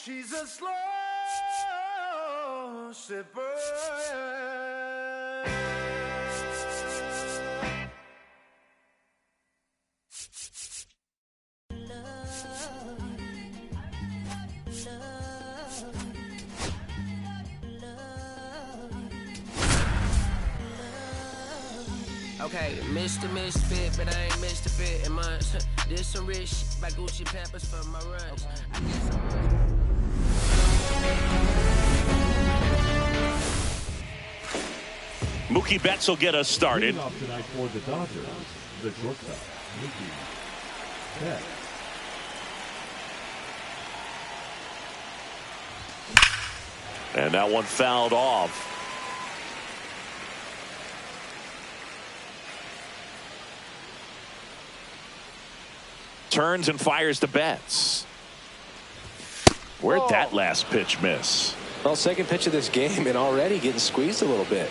She's a slow shipper. Okay, Mr. Misfit, but I ain't missed a bit in mine. There's some rich shit by Gucci Pampers for my runs. Mookie Betts will get us started. Leading off tonight for the Dodgers, the shortstop, Mookie Betts. And that one fouled off. Turns and fires to Betts. Where'd that last pitch miss? Well, second pitch of this game and already getting squeezed a little bit.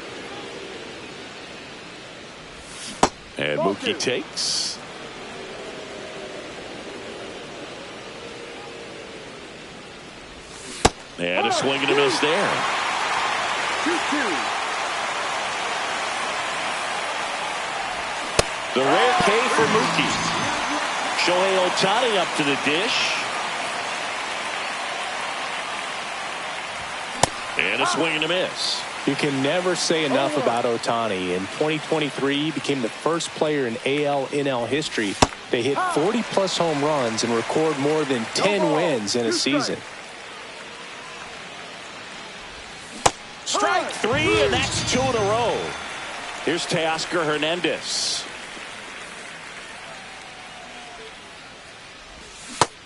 And Mookie takes. And a swing and a miss there. 2-2. The rare K for Mookie. Shohei Ohtani up to the dish. And a swing and a miss. You can never say enough about Ohtani. In 2023, he became the first player in AL/NL history to hit 40-plus home runs and record more than 10 wins in a season. Strike three, and that's 2 in a row. Here's Teoscar Hernandez.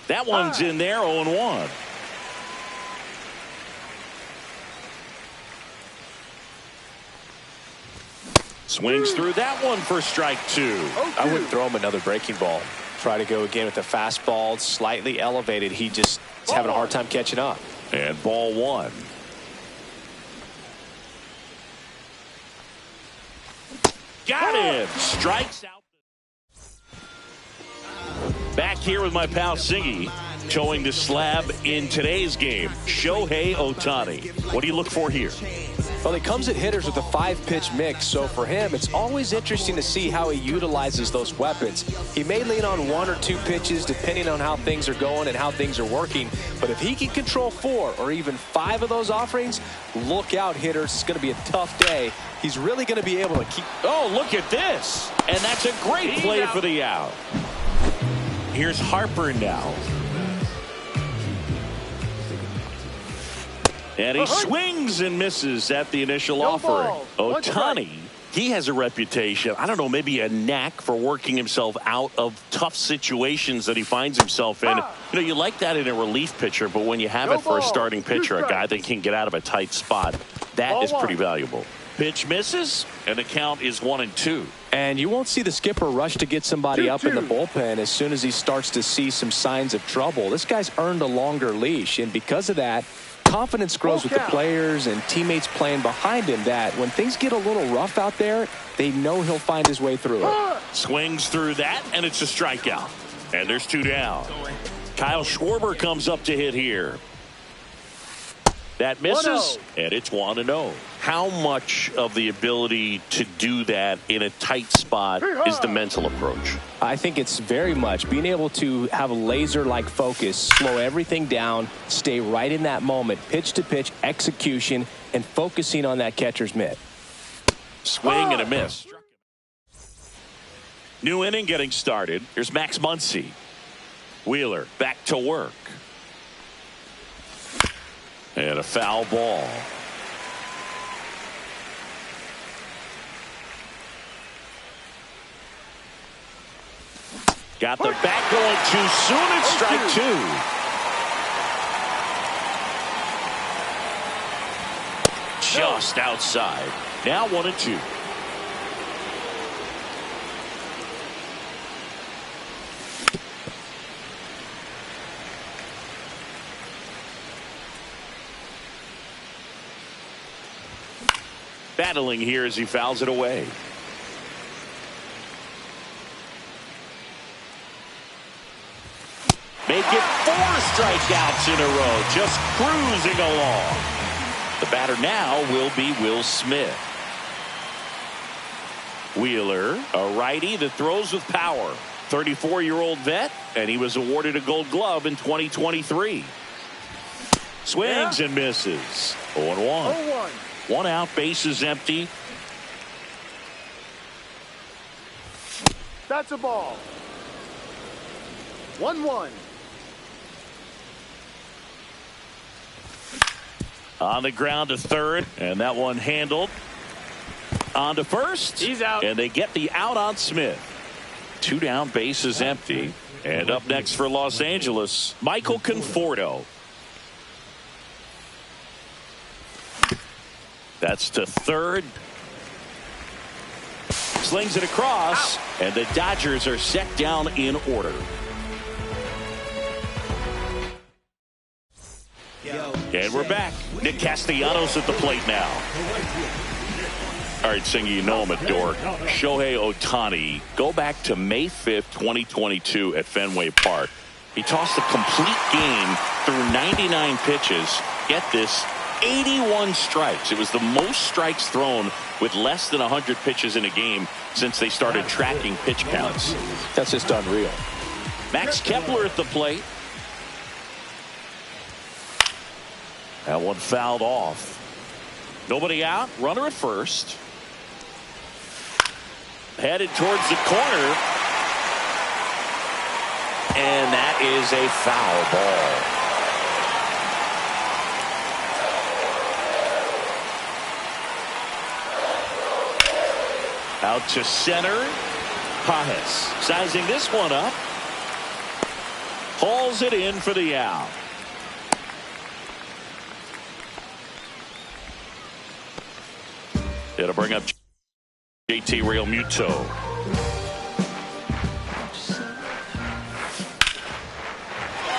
That one's in there, 0-1. Swings through that one for strike 2. I wouldn't throw him another breaking ball. Try to go again with the fastball, slightly elevated. He just is having a hard time catching up. And ball 1. Got him. Strikes out. Back here with my pal Siggy, showing the slab in today's game. Shohei Ohtani. What do you look for here? Well, he comes at hitters with a 5-pitch mix, so for him, it's always interesting to see how he utilizes those weapons. He may lean on 1 or 2 pitches depending on how things are going and how things are working, but if he can control 4 or even 5 of those offerings, look out, hitters. It's going to be a tough day. He's really going to be able to keep... Oh, look at this. And that's a great play for the out. Here's Harper now. And he swings and misses at the initial offering. Ohtani, he has a reputation, I don't know, maybe a knack for working himself out of tough situations that he finds himself in. You know, you like that in a relief pitcher, but when you have it for a starting pitcher, a guy that can get out of a tight spot, that is pretty valuable. Pitch misses, and the count is 1-2. And you won't see the skipper rush to get somebody up in the bullpen as soon as he starts to see some signs of trouble. This guy's earned a longer leash, and because of that, confidence grows with the players and teammates playing behind him that when things get a little rough out there, they know he'll find his way through it. Swings through that, and it's a strikeout. And there's 2 down. Kyle Schwarber comes up to hit here. That misses, and it's 1-0. How much of the ability to do that in a tight spot is the mental approach? I think it's very much being able to have a laser-like focus, slow everything down, stay right in that moment, pitch to pitch execution, and focusing on that catcher's mitt. Swing and a miss. New inning getting started. Here's Max Muncy. Wheeler back to work. And a foul ball. Got the bat going too soon. It's strike 2. Just outside. Now 1-2. Battling here as he fouls it away. make it 4 strikeouts in a row, just cruising along. The batter now will be Will Smith. Wheeler, a righty that throws with power. 34-year-old vet, and he was awarded a Gold Glove in 2023. Swings and misses. 0-1. 1 out, bases empty. That's a ball. 1-1. On the ground to third, and that one handled. On to first. He's out. And they get the out on Smith. 2 down, bases empty. And up next for Los Angeles, Michael Conforto. That's to third. Slings it across, and the Dodgers are set down in order. And we're back. Nick Castellanos at the plate now. All right, Singy, you know him at Dork. Shohei Ohtani, go back to May 5th, 2022 at Fenway Park. He tossed a complete game through 99 pitches. Get this, 81 strikes. It was the most strikes thrown with less than 100 pitches in a game since they started tracking pitch counts. That's just unreal. Max Kepler at the plate. That one fouled off. Nobody out. Runner at first. Headed towards the corner. And that is a foul ball. Out to center. Pajes sizing this one up. Hauls it in for the out. It'll bring up JT Realmuto.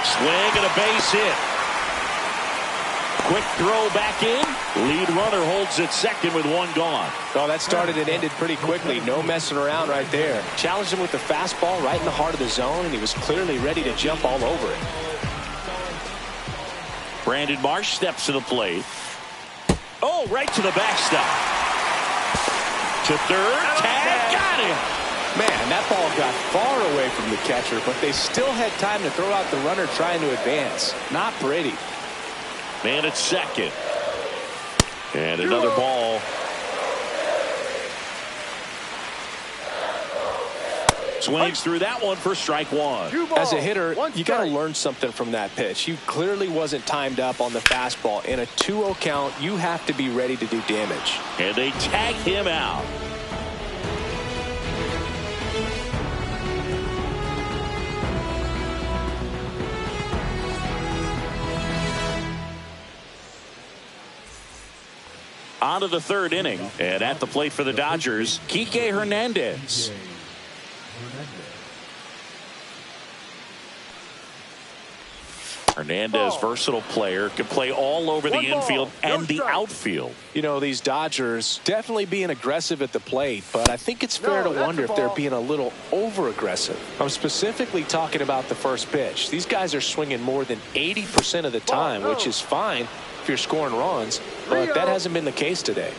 Swing and a base hit. Quick throw back in. Lead runner holds at second with 1 gone. Oh, that started and ended pretty quickly. No messing around right there. Challenged him with the fastball right in the heart of the zone, and he was clearly ready to jump all over it. Brandon Marsh steps to the plate. Oh, right to the backstop. To third, tag, got him. Man, that ball got far away from the catcher, but they still had time to throw out the runner trying to advance. Not pretty. Man at second. And another ball. Swings through that one for strike 1. As a hitter, you got to learn something from that pitch. He clearly wasn't timed up on the fastball. In a 2-0 count, you have to be ready to do damage. And they tag him out. On to the 3rd inning. And at the plate for the Dodgers, Kike Hernandez. Hernandez, versatile player, can play all over the infield and the outfield. You know, these Dodgers definitely being aggressive at the plate, but I think it's fair to wonder if they're being a little over-aggressive. I'm specifically talking about the first pitch. These guys are swinging more than 80% of the time, which is fine if you're scoring runs, but that hasn't been the case today.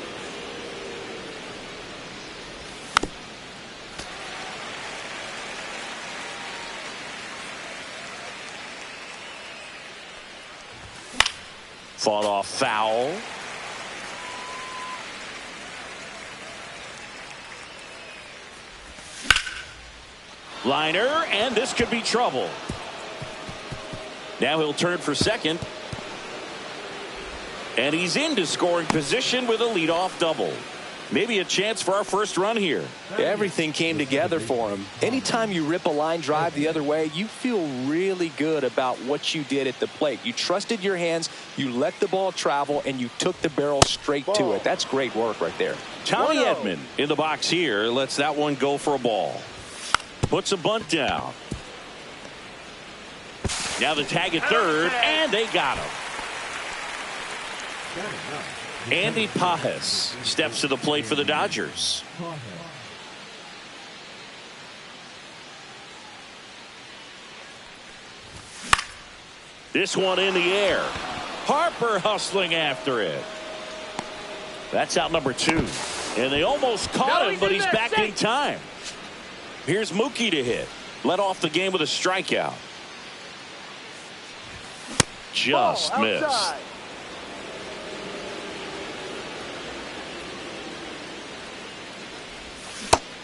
Fought off foul. Liner, and this could be trouble. Now he'll turn for second. And he's into scoring position with a leadoff double. Maybe a chance for our first run here. Everything came together for him. Anytime you rip a line drive the other way, you feel really good about what you did at the plate. You trusted your hands, you let the ball travel, and you took the barrel straight to it. That's great work right there. Tommy Edman in the box here lets that one go for a ball. Puts a bunt down. Now the tag at third, and they got him. Andy Pajes steps to the plate for the Dodgers. This one in the air. Harper hustling after it. That's out number 2. And they almost caught him, but he's back in time. Here's Mookie to hit. Led off the game with a strikeout. Just missed.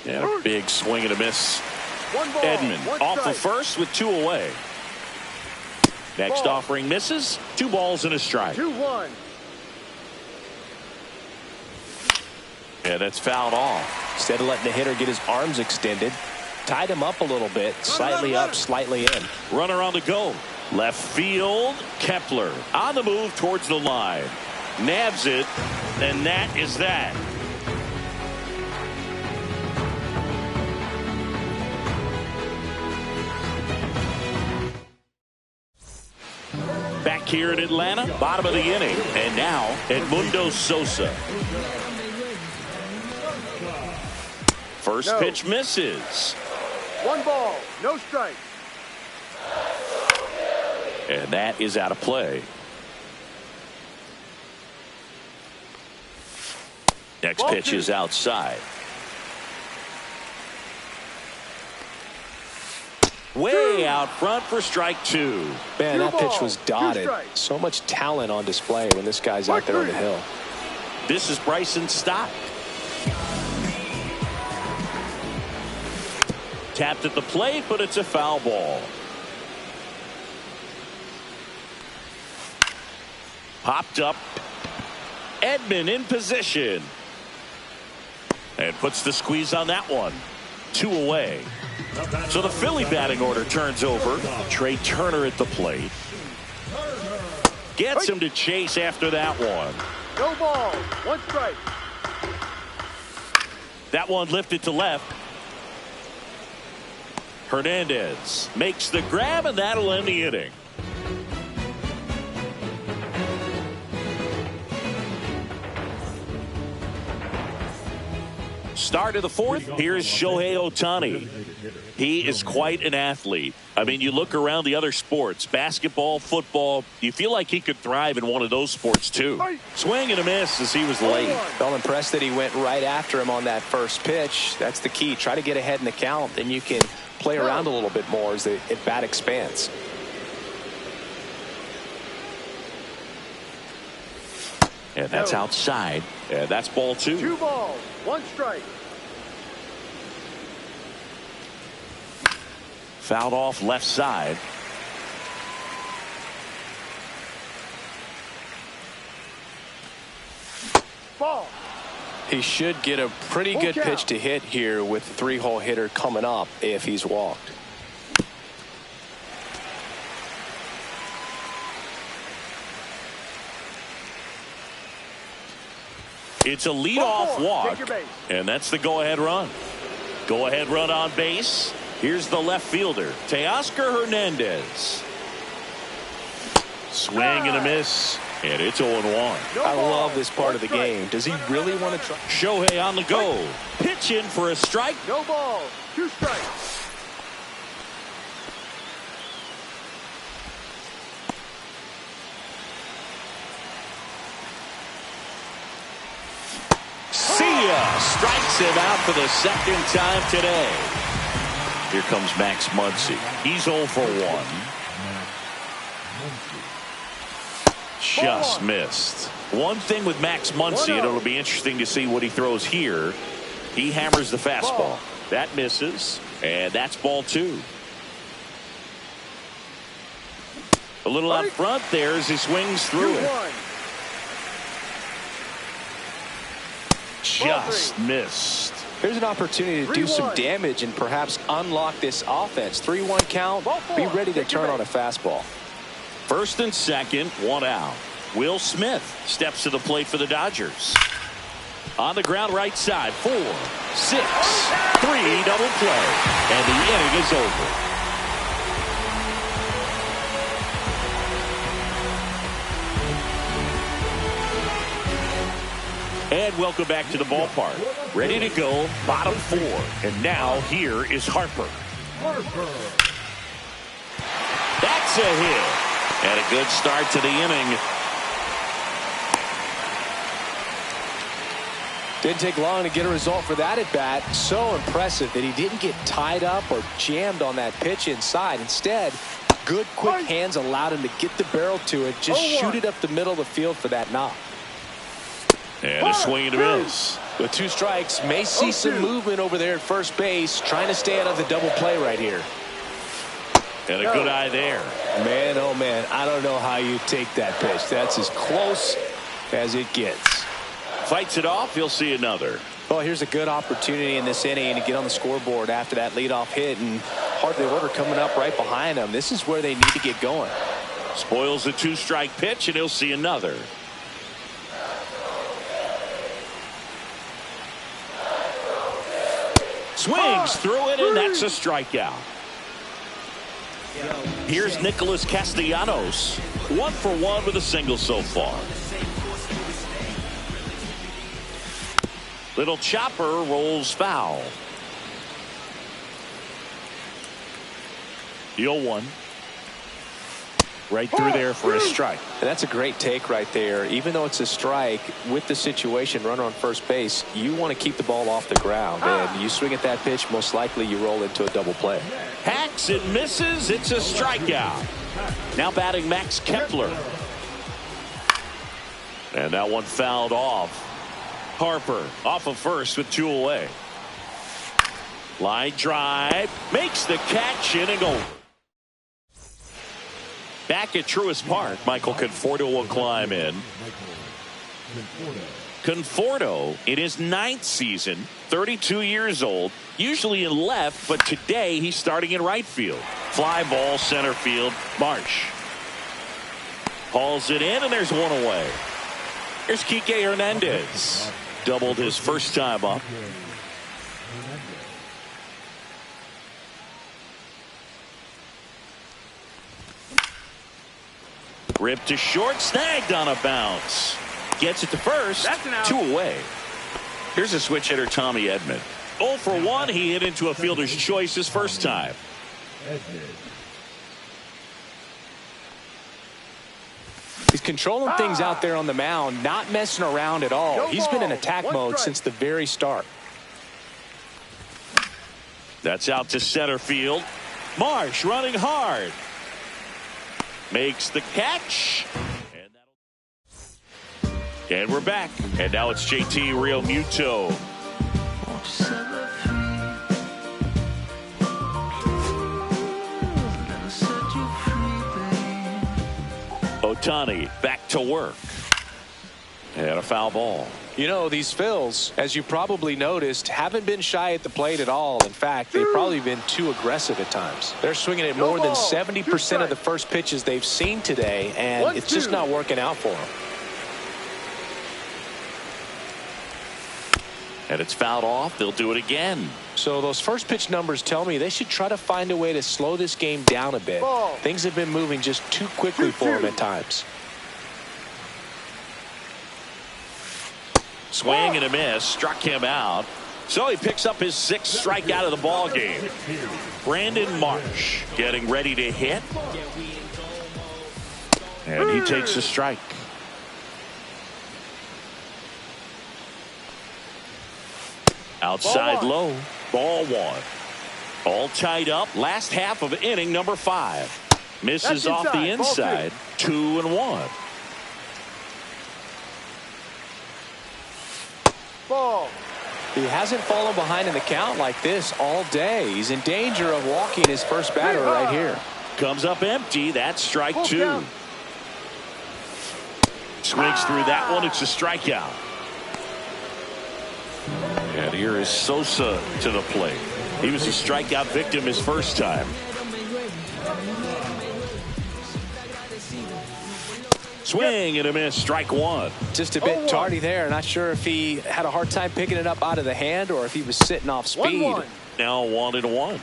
And a big swing and a miss. Edman off the first with 2 away. Next offering misses. 2 balls and a strike. 2-1. And that's fouled off. Instead of letting the hitter get his arms extended, tied him up a little bit, slightly up, slightly in. Runner on the go. Left field, Kepler on the move towards the line. Nabs it, and that is that. Back here in Atlanta, bottom of the inning. And now, Edmundo Sosa. First pitch misses. 1 ball, no strike. And that is out of play. Next pitch is outside. Way out front for strike 2. Man, that pitch was dotted. So much talent on display when this guy's out there on the hill. This is Bryson Stott. Tapped at the plate, but it's a foul ball. Popped up. Edman in position. And puts the squeeze on that one. 2 away. So the Philly batting order turns over. Trey Turner at the plate. Gets him to chase after that one. No ball, 1 strike. That one lifted to left. Hernandez makes the grab, and that'll end the inning. Start of the 4th. Here's Shohei Ohtani. He is quite an athlete. I mean, you look around the other sports, basketball, football, you feel like he could thrive in one of those sports too. Swing and a miss as he was late. Well, impressed that he went right after him on that first pitch. That's the key. Try to get ahead in the count, then you can play around a little bit more as the at-bat expands. And that's outside. And that's ball 2. 2 balls, 1 strike. Fouled off left side. Ball. He should get a pretty good pitch to hit here with the 3-hole hitter coming up if he's walked. It's a leadoff walk, and that's the go-ahead run. Go-ahead run on base. Here's the left fielder, Teoscar Hernandez. Swing and a miss, and it's 0-1. I love this part of the game. Does he really want to try? Shohei on the go. Pitch in for a strike. No ball, 2 strikes. Strikes him out for the 2nd time today. Here comes Max Muncy. He's 0 for 1. Just missed. One thing with Max Muncy, and it'll be interesting to see what he throws here. He hammers the fastball. That misses, and that's ball 2. A little out front there as he swings through it. Just missed. Here's an opportunity to do some damage and perhaps unlock this offense. 3-1 count. Be ready to turn on a fastball. First and second, 1 out. Will Smith steps to the plate for the Dodgers. On the ground right side, 4, 6, 3 double play. And the inning is over. And welcome back to the ballpark. Ready to go, bottom 4. And now here is Harper. That's a hit. And a good start to the inning. Didn't take long to get a result for that at bat. So impressive that he didn't get tied up or jammed on that pitch inside. Instead, good quick hands allowed him to get the barrel to it, just shoot it up the middle of the field for that knock. And a swing and a miss. With 2 strikes, may see some movement over there at first base, trying to stay out of the double play right here. And a good eye there. Man, oh man, I don't know how you take that pitch. That's as close as it gets. Fights it off. He'll see another. Well, here's a good opportunity in this inning to get on the scoreboard after that leadoff hit, and hardly order coming up right behind him. This is where they need to get going. Spoils the 2-strike pitch, and he'll see another. Swings through it, and that's a strikeout. Here's Nicholas Castellanos. 1 for 1 with a single so far. Little chopper rolls foul. The 0-1. Right through there for a strike. And that's a great take right there. Even though it's a strike, with the situation, runner on first base, you want to keep the ball off the ground. And you swing at that pitch, most likely you roll into a double play. Hacks, it misses. It's a strikeout. Now batting Max Kepler. And that one fouled off. Harper off of first with 2 away. Line drive. Makes the catch, inning over. Back at Truist Park, Michael Conforto will climb in. Conforto in his 9th season, 32 years old, usually in left, but today he's starting in right field. Fly ball center field. Marsh hauls it in, and there's 1 away. Here's Kike Hernandez. Doubled his first time up. Ripped to short, snagged on a bounce. Gets it to first. 2 away. Here's a switch hitter, Tommy Edman. 0 for 1. He hit into a fielder's choice his first time. He's controlling things out there on the mound, not messing around at all. He's been in attack mode since the very start. That's out to center field. Marsh running hard. Makes the catch. And we're back. And now it's JT Realmuto. Ohtani back to work. And a foul ball. You know, these Phils, as you probably noticed, haven't been shy at the plate at all. In fact, they've probably been too aggressive at times. They're swinging at more than 70% of the first pitches they've seen today, and it's just not working out for them. And it's fouled off. They'll do it again. So those first pitch numbers tell me they should try to find a way to slow this game down a bit. Things have been moving just too quickly for them at times. Swing and a miss. Struck him out. So he picks up his 6th strikeout of the ball game. Brandon Marsh getting ready to hit. And he takes a strike. Outside low. Ball 1. All tied up. Last half of inning number 5. Misses off the inside. 2-1. Ball. He hasn't fallen behind in the count like this all day. He's in danger of walking his first batter right here. Comes up empty. That's strike 2. Swings through that one. It's a strikeout. And here is Sosa to the plate. He was a strikeout victim his first time. Swing and a miss. Strike 1. Just a bit tardy there. Not sure if he had a hard time picking it up out of the hand or if he was sitting off speed. 1-1. Now 1-1.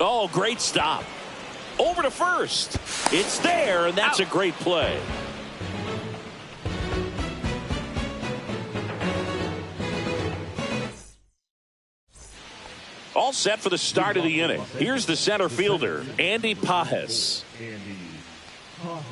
Oh, great stop. Over to first. It's there, and that's a great play. All set for the start of the inning. Here's the center fielder, Andy Pages. Andy Pages.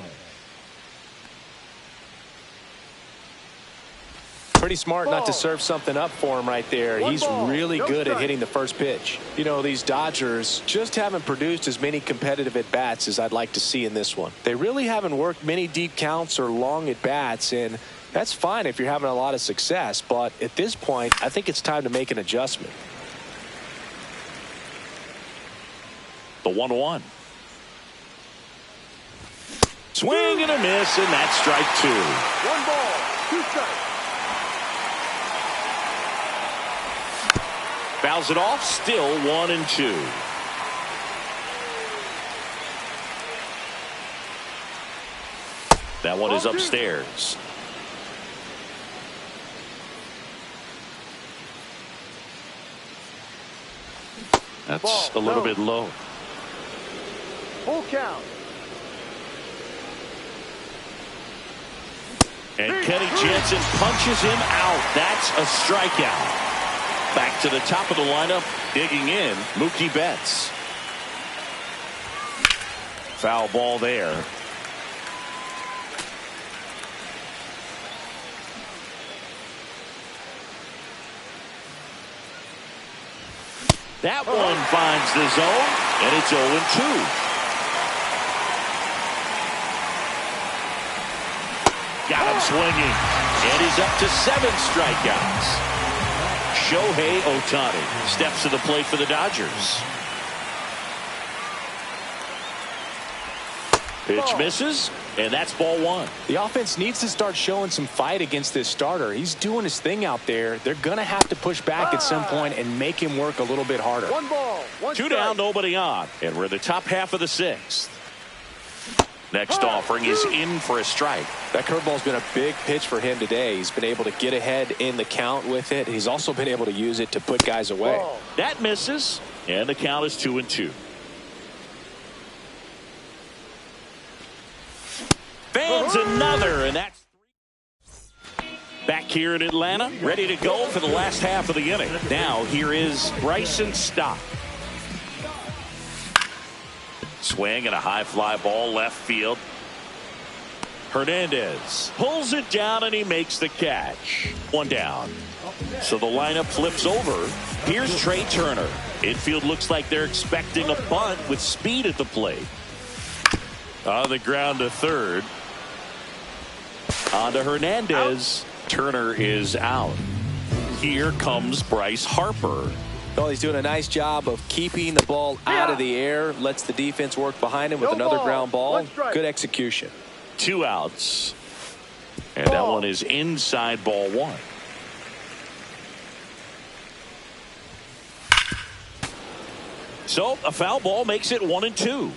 Pretty smart not to serve something up for him right there. He's really good at hitting the first pitch. You know, these Dodgers just haven't produced as many competitive at-bats as I'd like to see in this one. They really haven't worked many deep counts or long at-bats, and that's fine if you're having a lot of success. But at this point, I think it's time to make an adjustment. The 1-1. Swing and a miss, and that's strike 2. 1 ball, 2 strikes. Fouls it off, still 1-2. That one is upstairs. That's a little bit low. Full count. And Kenny Jansen punches him out. That's a strikeout. Back to the top of the lineup, digging in, Mookie Betts. Foul ball there. That one finds the zone, and it's 0-2. Got him swinging, and he's up to 7 strikeouts. Shohei Ohtani steps to the plate for the Dodgers. Pitch misses, and that's ball 1. The offense needs to start showing some fight against this starter. He's doing his thing out there. They're going to have to push back at some point and make him work a little bit harder. 1 ball, 1 2 strike. down, nobody on, and we're in the top half of the 6th. Next offering is in for a strike. That curveball's been a big pitch for him today. He's been able to get ahead in the count with it. He's also been able to use it to put guys away. Ball. That misses, and the count is 2-2. Fans another, and that's back here in Atlanta, ready to go for the last half of the inning. Now here is Bryson Stott. Swing and a high fly ball left field. Hernandez pulls it down and he makes the catch. 1 down. So the lineup flips over. Here's Trey Turner. Infield looks like they're expecting a bunt with speed at the plate. On the ground to third. On to Hernandez. Turner is out. Here comes Bryce Harper. Well, he's doing a nice job of keeping the ball out of the air. Lets the defense work behind him with another ground ball. Good execution. 2 outs. And that one is inside ball 1. So a foul ball makes it 1-2.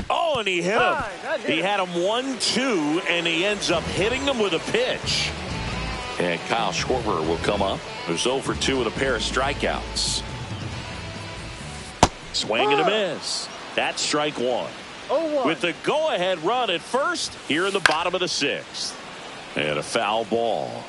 Oh, and he hit him. He had him 1-2, and he ends up hitting him with a pitch. And Kyle Schwarber will come up. Who's 0 for 2 with a pair of strikeouts. Swing and a miss. That's strike 1. 0-1. With the go-ahead run at first here in the bottom of the 6th. And a foul ball.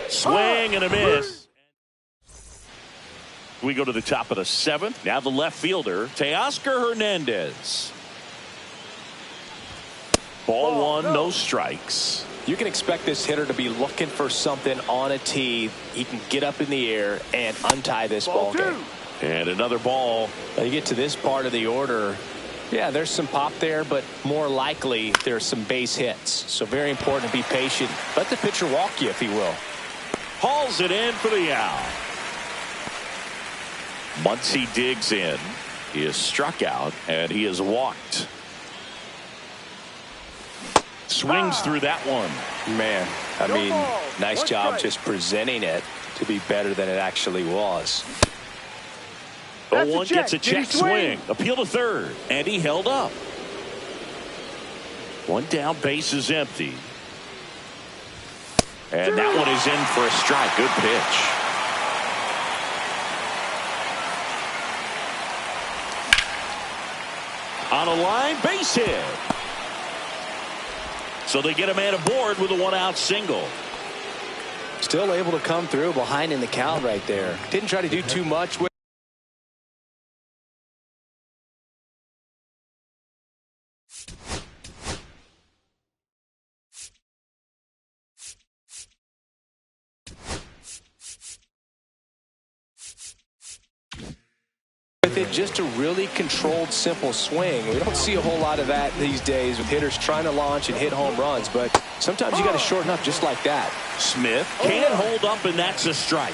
Swing and a miss. We go to the top of the 7th. Now the left fielder, Teoscar Hernandez. Ball 1, no strikes. You can expect this hitter to be looking for something on a tee. He can get up in the air and untie this ball game. And another ball. Now you get to this part of the order. Yeah, there's some pop there, but more likely there's some base hits. So very important to be patient. Let the pitcher walk you, if he will. Hauls it in for the out. Muncy digs in. He is struck out, and he is walked. Swings through that one. Man, I mean, nice job just presenting it to be better than it actually was. 0-1 gets a check swing. Appeal to third, and he held up. 1 down, base is empty. And that one is in for a strike. Good pitch. down the line, base hit. So they get a man aboard with a one-out single. Still able to come through behind in the count right there. Didn't try to do too much with it. Just a really controlled, simple swing. We don't see a whole lot of that these days with hitters trying to launch and hit home runs, but sometimes you got to shorten up just like that. Smith can't hold up, and that's a strike.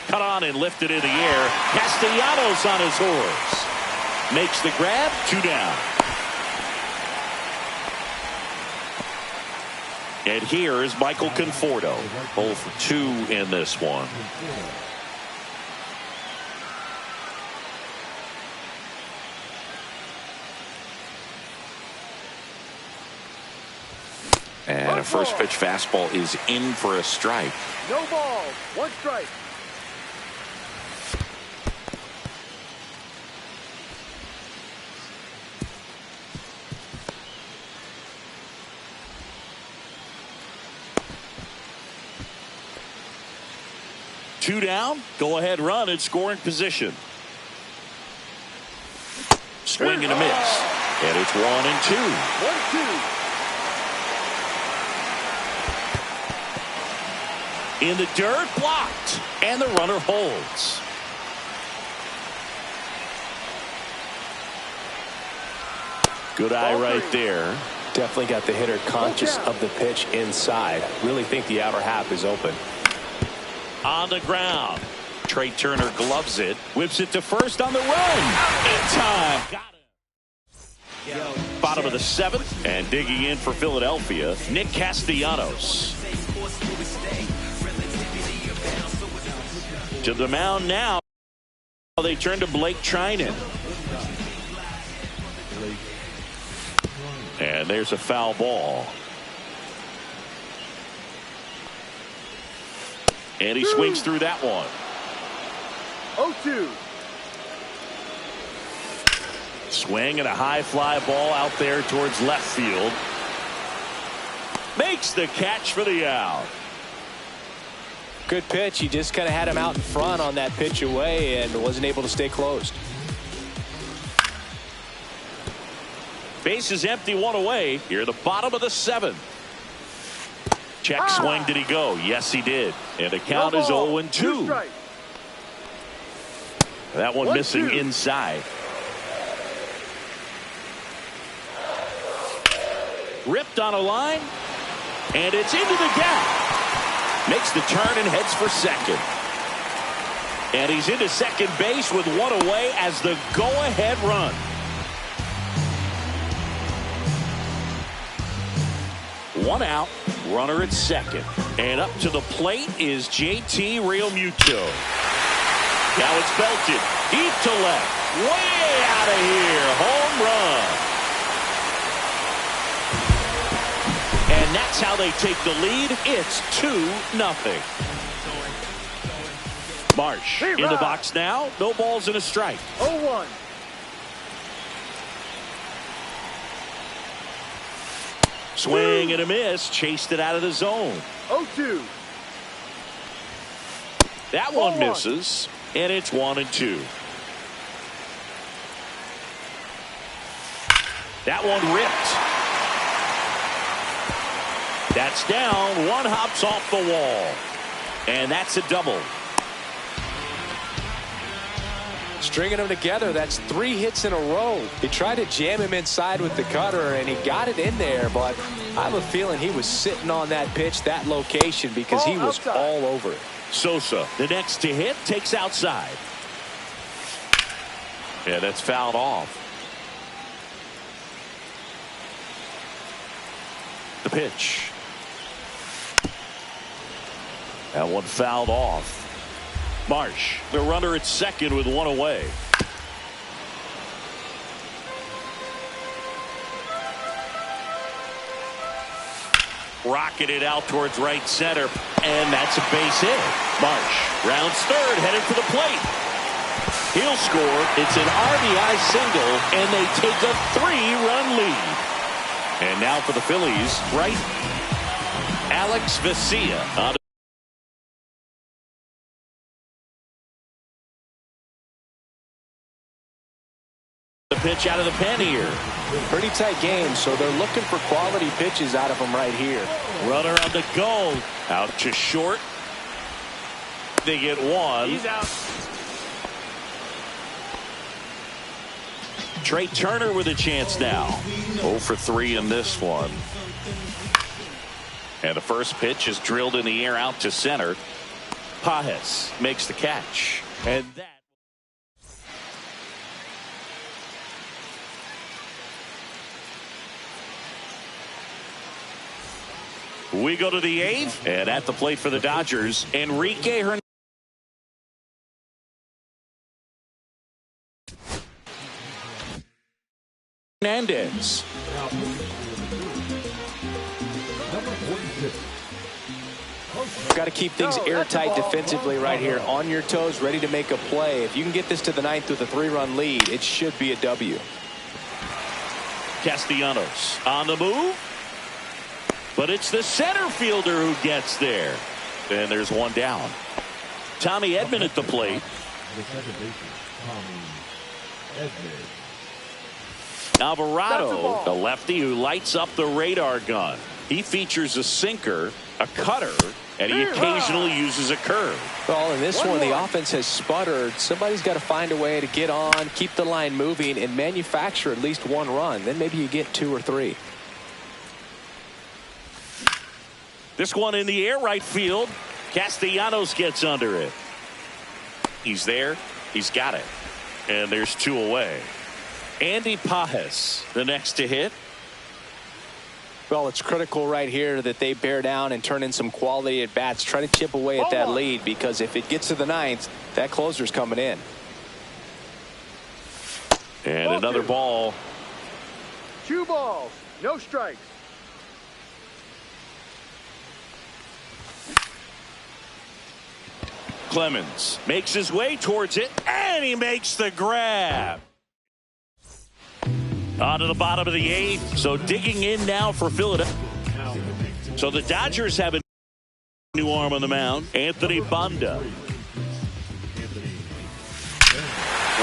Cut on and lifted in the air. Castellanos on his horse. Makes the grab, 2 down. And here is Michael Conforto. 0 for 2 in this one. And a first pitch fastball is in for a strike. No ball. 1 strike. Two down. Go ahead run in scoring position. Swing and a miss. And it's 1 and 2. 1-2. In the dirt, blocked, and the runner holds. Good eye right there. Definitely got the hitter conscious of the pitch inside. Really think the outer half is open. On the ground. Trey Turner gloves it. Whips it to first on the run. In time. Got it. Bottom of the 7th. And digging in for Philadelphia, Nick Castellanos. To the mound now. They turn to Blake Trinan. And there's a foul ball. And he swings through that one. 0-2. Swing and a high fly ball out there towards left field. Makes the catch for the out. Good pitch. He just kind of had him out in front on that pitch away and wasn't able to stay closed. Base is empty, 1 away. Here, the bottom of the 7th. Check swing. Did he go? Yes, he did. And the count is 0-2. That one missing inside. Ripped on a line. And it's into the gap. Makes the turn and heads for second. And he's into second base with 1 away as the go-ahead run. One out, runner at second. And up to the plate is JT Realmuto. Now it's belted deep to left. Way out of here. Home run. And that's how they take the lead. It's 2-0. Marsh in the box now. No balls and a strike. 0-1. Swing and a miss. Chased it out of the zone. 0-2. That one misses. And it's 1 and 2. That one ripped. That's down. One hops off the wall. And that's a double. Stringing them together, that's 3 hits in a row. He tried to jam him inside with the cutter, and he got it in there, but I have a feeling he was sitting on that pitch, that location, because he was all over it. Sosa, the next to hit, takes outside. Yeah, that's fouled off. The pitch. That one fouled off. Marsh, the runner at second with 1 away. Rocketed out towards right center, and that's a base hit. Marsh rounds third, headed for the plate. He'll score. It's an RBI single, and they take a 3-run lead. And now for the Phillies, right? Alex Vesia on the pitch out of the pen here. Pretty tight game, so they're looking for quality pitches out of him right here. Runner on the go. Out to short. They get one. He's out. Trey Turner with a chance now. 0 for 3 in this one. And the first pitch is drilled in the air out to center. Pages makes the catch. And that. We go to the 8th. And at the plate for the Dodgers, Enrique Hernandez. Number 46. Got to keep things airtight defensively right here. On your toes, ready to make a play. If you can get this to the 9th with a 3-run lead, it should be a W. Castellanos on the move. But it's the center fielder who gets there. And there's one down. Tommy Edman at the plate. The second baseman, Tommy Edman. Alvarado, the lefty who lights up the radar gun. He features a sinker, a cutter, and he occasionally uses a curve. Well, in this one, the offense has sputtered. Somebody's got to find a way to get on, keep the line moving, and manufacture at least one run. Then maybe you get 2 or 3. This one in the air right field. Castellanos gets under it. He's there. He's got it. And there's 2 away. Andy Pages, the next to hit. Well, it's critical right here that they bear down and turn in some quality at bats. Try to chip away at that lead, because if it gets to the 9th, that closer's coming in. And another ball. 2 balls, no strikes. Clemens makes his way towards it, and he makes the grab. On to the bottom of the 8th. So digging in now for Philadelphia. So the Dodgers have a new arm on the mound. Anthony Banda.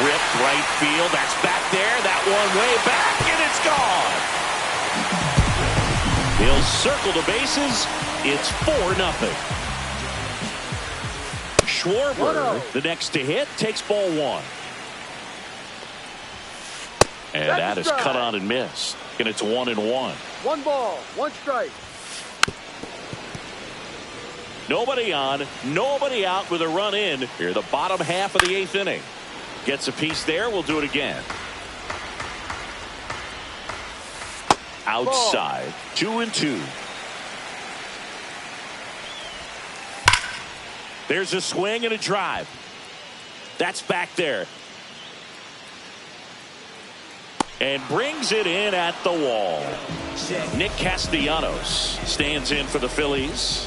Ripped right field. That's back there. That one way back, and it's gone. He'll circle the bases. It's 4-0. Schwarber, the next to hit, takes ball 1. And that is cut on and missed. And it's 1-1. 1 ball, 1 strike. Nobody on, nobody out with a run in here. The bottom half of the 8th inning. Gets a piece there. We'll do it again. Outside. 2-2. There's a swing and a drive. That's back there. And brings it in at the wall. Nick Castellanos stands in for the Phillies.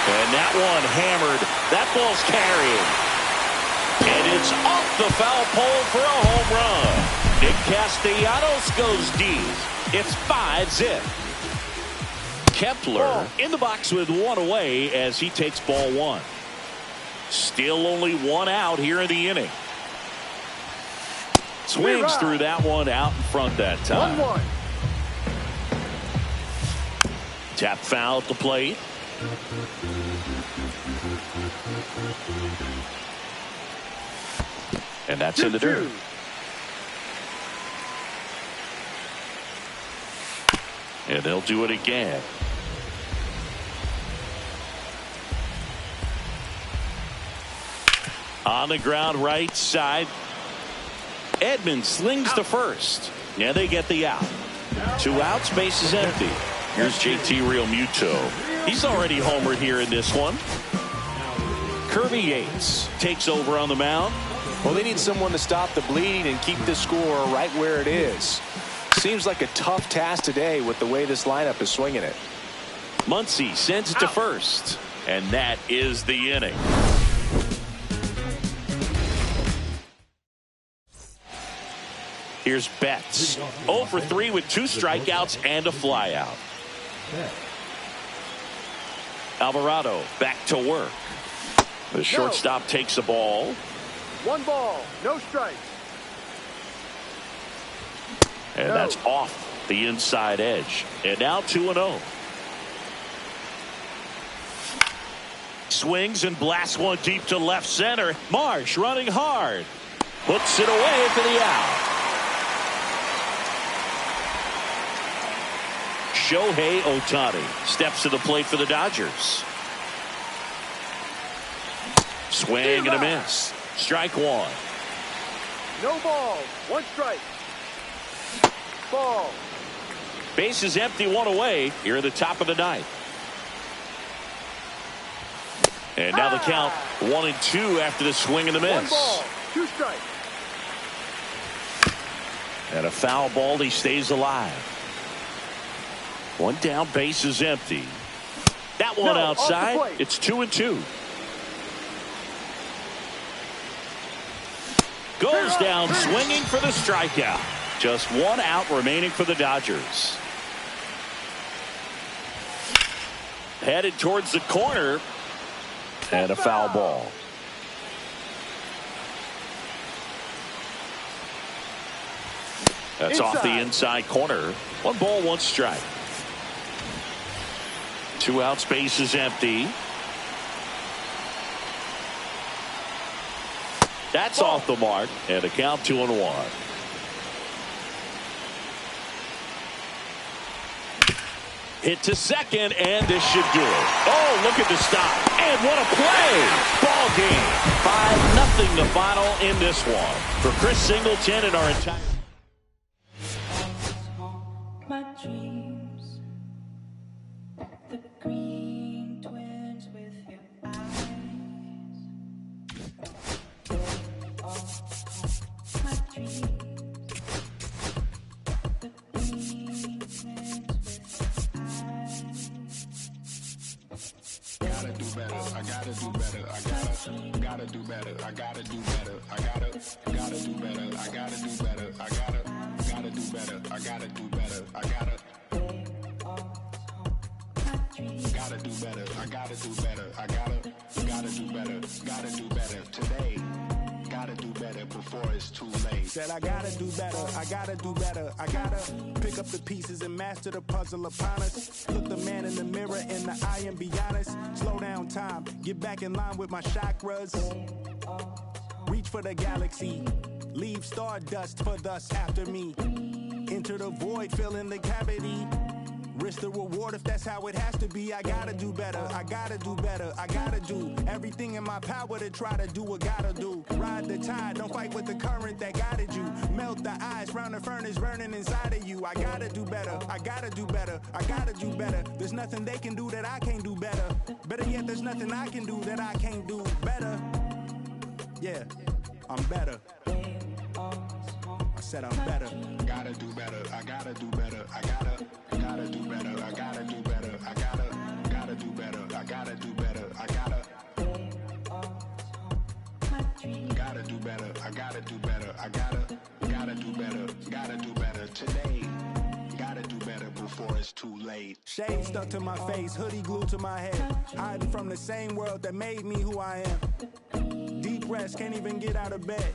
And that one hammered. That ball's carried. And it's off the foul pole for a home run. Nick Castellanos goes deep. It's 5-0. Kepler in the box with 1 away as he takes ball 1. Still only 1 out here in the inning. Swings through that one out in front that time. 1-1. Tap foul at the plate. And that's in the dirt. And they'll do it again. On the ground right side. Edman slings to first. Yeah, they get the out. 2 outs, base is empty. Here's JT Realmuto. He's already homered here in this one. Kirby Yates takes over on the mound. Well, they need someone to stop the bleeding and keep the score right where it is. Seems like a tough task today with the way this lineup is swinging it. Muncy sends it to first. And that is the inning. Here's Betts. 0 for 3 with 2 strikeouts and a flyout. Alvarado back to work. The shortstop takes the ball. 1 ball, no strikes. And that's off the inside edge. And now 2-0. Swings and blasts one deep to left center. Marsh running hard. Puts it away for the out. Shohei Ohtani steps to the plate for the Dodgers. Swing and a miss. Strike 1. No balls, 1 strike. Ball. Base is empty, 1 away here at the top of the 9th. And now the count 1-2 after the swing and the miss. 1 ball, 2 strikes. And a foul ball. He stays alive. 1 down, base is empty. That one outside. It's 2-2. Goes down swinging for the strikeout. Just 1 out remaining for the Dodgers. Headed towards the corner. And a foul ball. That's off the inside corner. 1 ball, 1 strike. 2 outs, base is empty. That's off the mark. And a count 2-1. Hit to second, and this should do it. Oh, look at the stop. And what a play. Ball game. 5-0 the final in this one. For Chris Singleton and our entire... My dreams, the green twins with your eyes. My dreams, the green twins with gotta do better, I gotta do better, I gotta do better, I gotta do better, I gotta do better, I gotta do better, I gotta do better, I gotta do better, I gotta do better, I gotta do better, I gotta do better today. Gotta do better before it's too late. Said I gotta do better, I gotta do better, I gotta pick up the pieces and master the puzzle upon us. Look the man in the mirror in the eye and be honest. Slow down time, get back in line with my chakras. Reach for the galaxy, leave stardust for thus after me. Enter the void, fill in the cavity. Risk the reward if that's how it has to be. I gotta do better, I gotta do better, I gotta do everything in my power to try to do what gotta do. Ride the tide, don't fight with the current that guided you. Melt the ice round the furnace burning inside of you. I gotta do better, I gotta do better, I gotta do better. There's nothing they can do that I can't do better. Better yet, there's nothing I can do that I can't do better. Yeah, I'm better. I said I'm better. Gotta do better, I gotta do better, I gotta do better, I gotta do better, I gotta do better, I gotta do better, I gotta do better, I gotta do better, I gotta do better today. Gotta do better before it's too late. Shade stuck to my face, hoodie glued to my head. Hiding from the same world that made me who I am. Deep rest, can't even get out of bed.